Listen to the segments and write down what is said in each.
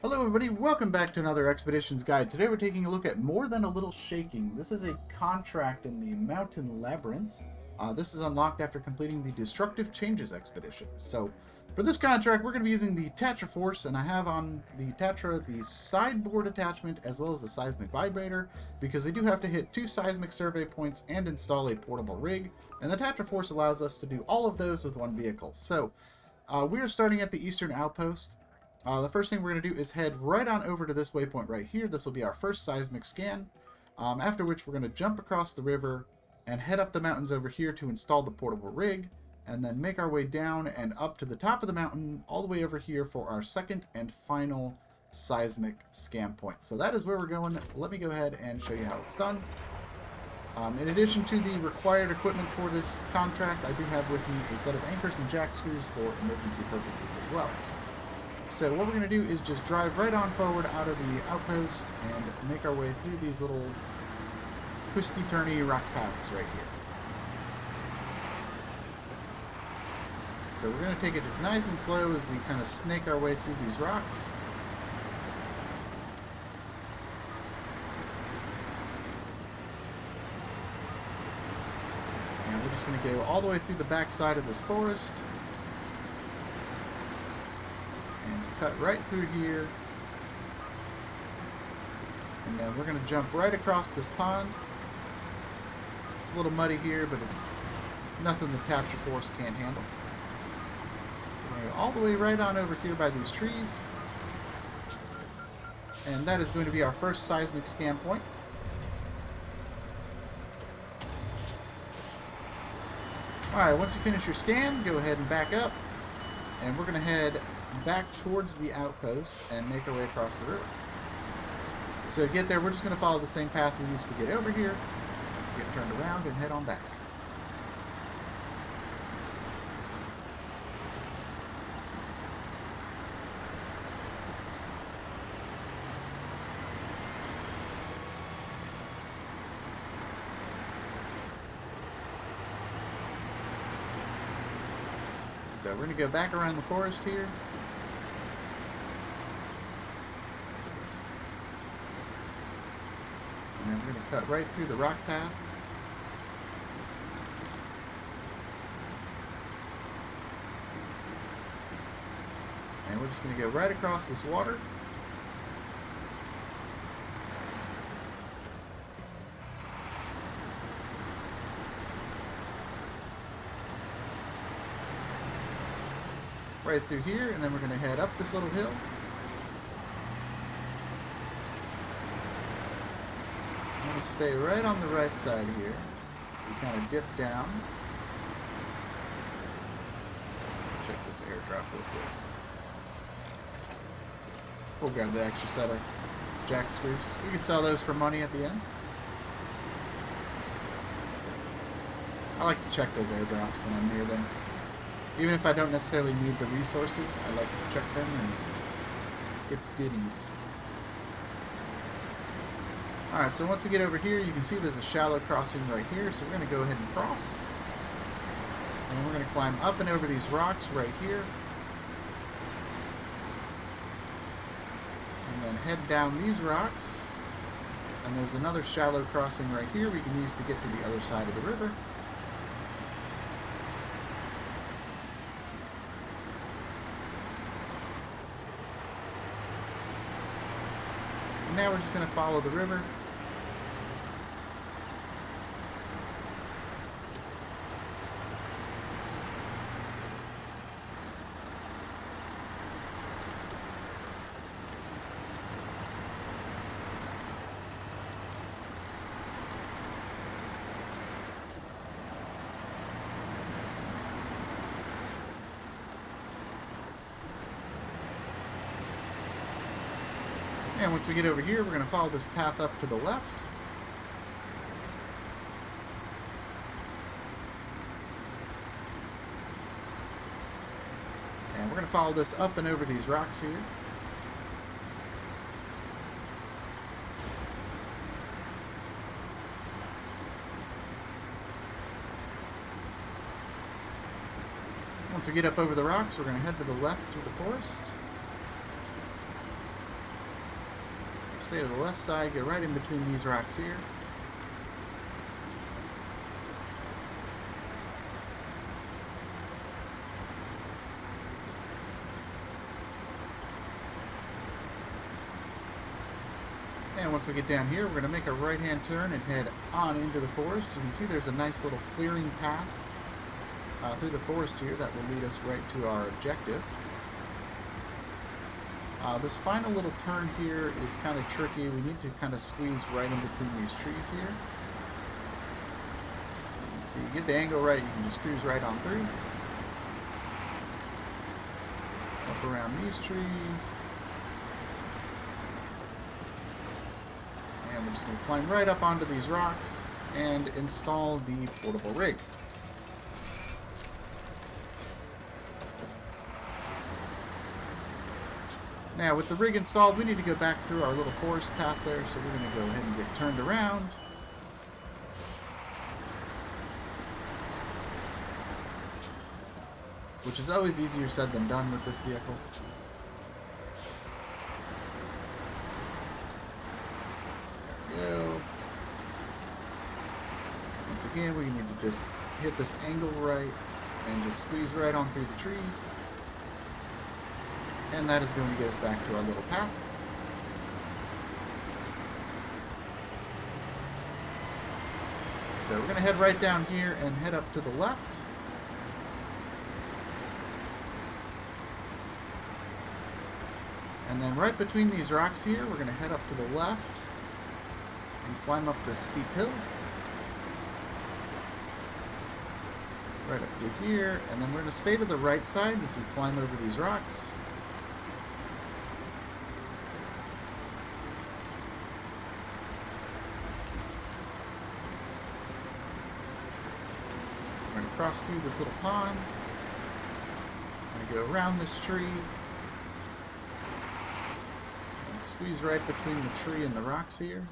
Hello everybody, welcome back to another Expeditions Guide. Today we're taking a look at More Than a Little Shaking. This is a contract in the Mountain Labyrinths. This is unlocked after completing the Destructive Changes expedition. So, for this contract we're going to be using the Tatra Force, and I have on the Tatra the sideboard attachment as well as the seismic vibrator, because we do have to hit 2 seismic survey points and install a portable rig, and the Tatra Force allows us to do all of those with one vehicle. So, we are starting at the Eastern Outpost. The first thing we're going to do is head right on over to this waypoint right here. This will be our first seismic scan, after which we're going to jump across the river and head up the mountains over here to install the portable rig, and then make our way down and up to the top of the mountain, all the way over here for our second and final seismic scan point. So that is where we're going. Let me go ahead and show you how it's done. In addition to the required equipment for this contract, I do have with me a set of anchors and jack screws for emergency purposes as well. So what we're going to do is just drive right on forward out of the outpost and make our way through these little twisty-turny rock paths right here. So we're going to take it just nice and slow as we kind of snake our way through these rocks. And we're just going to go all the way through the back side of this forest. Cut right through here, and then we're going to jump right across this pond. It's a little muddy here, but it's nothing the Tatra Force can't handle. So we're going to go all the way right on over here by these trees, and that is going to be our first seismic scan point. Alright, once you finish your scan, go ahead and back up, and we're going to head back towards the outpost and make our way across the river. So to get there, we're just going to follow the same path we used to get over here, get turned around, and head on back. So we're going to go back around the forest here. And then we're going to cut right through the rock path. And we're just going to go right across this water. Right through here, and then we're going to head up this little hill. I'm going to stay right on the right side here. So we kind of dip down. Check this airdrop real quick. We'll grab the extra set of jack screws. We can sell those for money at the end. I like to check those airdrops when I'm near them. Even if I don't necessarily need the resources, I like to check them and get goodies. Alright, so once we get over here, you can see there's a shallow crossing right here, so we're going to go ahead and cross. And we're going to climb up and over these rocks right here. And then head down these rocks. And there's another shallow crossing right here we can use to get to the other side of the river. And now we're just going to follow the river. And once we get over here, we're going to follow this path up to the left. And we're going to follow this up and over these rocks here. Once we get up over the rocks, we're going to head to the left through the forest. Stay to the left side, get right in between these rocks here. And once we get down here, we're going to make a right-hand turn and head on into the forest. You can see there's a nice little clearing path through the forest here that will lead us right to our objective. This final little turn here is kind of tricky. We need to kind of squeeze right in between these trees here. So you get the angle right, you can just cruise right on through. Up around these trees. And we're just going to climb right up onto these rocks and install the portable rig. Now, with the rig installed, we need to go back through our little forest path there, so we're going to go ahead and get turned around. Which is always easier said than done with this vehicle. There we go. Once again, we need to just hit this angle right and just squeeze right on through the trees. And that is going to get us back to our little path. So we're going to head right down here and head up to the left. And then right between these rocks here, we're going to head up to the left and climb up this steep hill. Right up through here, and then we're going to stay to the right side as we climb over these rocks. We're going to cross through this little pond. We're going to go around this tree. And squeeze right between the tree and the rocks here.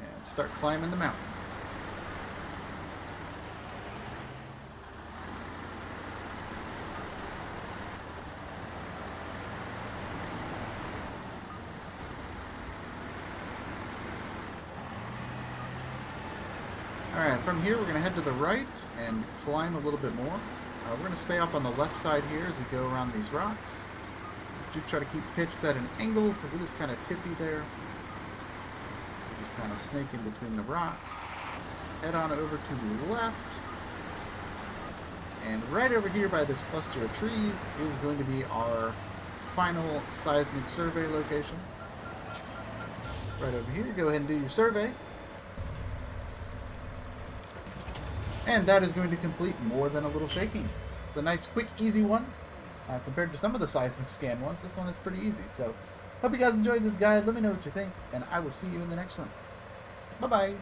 And start climbing the mountain. Alright, from here we're going to head to the right and climb a little bit more. We're going to stay up on the left side here as we go around these rocks. Do try to keep pitched at an angle because it is kind of tippy there. Just kind of snake in between the rocks. Head on over to the left. And right over here by this cluster of trees is going to be our final seismic survey location. Right over here, go ahead and do your survey. And that is going to complete More Than a Little Shaking. It's a nice, quick, easy one. Compared to some of the seismic scan ones, this one is pretty easy. So, hope you guys enjoyed this guide. Let me know what you think, and I will see you in the next one. Bye-bye.